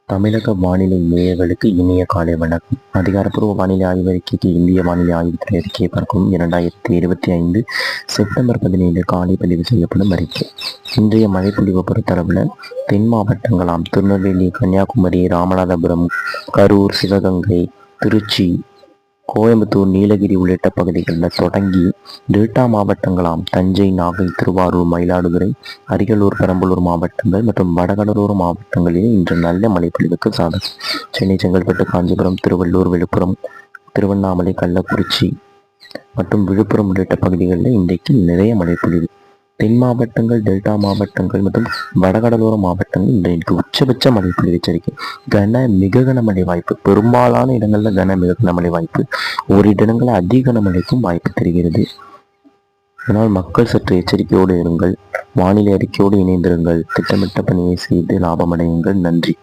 தமிழக வானிலை நேயர்களுக்கு இனிய காலை வணக்கம். அதிகாரப்பூர்வ வானிலை ஆய்வறிக்கைக்கு இந்திய வானிலை ஆய்வுத்துறை அறிக்கையை பார்க்கும் 2025 செப்டம்பர் 17 காலை பதிவு செய்யப்படும் அறிக்கை. இன்றைய மழைப்பொழிவு பொறுத்தளவில் தென் மாவட்டங்களாம் திருநெல்வேலி, கன்னியாகுமரி, ராமநாதபுரம், கரூர், சிவகங்கை, திருச்சி, கோயம்புத்தூர், நீலகிரி உள்ளிட்ட பகுதிகளில் தொடங்கி டெல்டா மாவட்டங்களாம் தஞ்சை, நாகை, திருவாரூர், மயிலாடுதுறை, அரியலூர், பெரம்பலூர் மாவட்டங்கள் மற்றும் வடகடலோர மாவட்டங்களில் இன்று நல்ல மழைப்பொழிவுக்கு சாதகம். சென்னை, செங்கல்பட்டு, காஞ்சிபுரம், திருவள்ளூர், விழுப்புரம், திருவண்ணாமலை, கள்ளக்குறிச்சி மற்றும் விழுப்புரம் உள்ளிட்ட பகுதிகளில் இன்றைக்கு நிறைய மழைப்பொழிவு. தென் மாவட்டங்கள், டெல்டா மாவட்டங்கள் மற்றும் வடகடலோர மாவட்டங்கள் இன்றைக்கு உச்சபட்ச மழைப்பொழிவு எச்சரிக்கை. மிக கனமழை வாய்ப்பு. பெரும்பாலான இடங்களில் மிக கனமழை வாய்ப்பு. ஓரிரு இடங்களில் அதி கனமழைக்கும் வாய்ப்பு தெரிகிறது. அதனால் மக்கள் சற்று எச்சரிக்கையோடு இருங்கள். வானிலை அறிக்கையோடு இணைந்திருங்கள். திட்டமிட்ட பணியை செய்து லாபமடையுங்கள். நன்றி.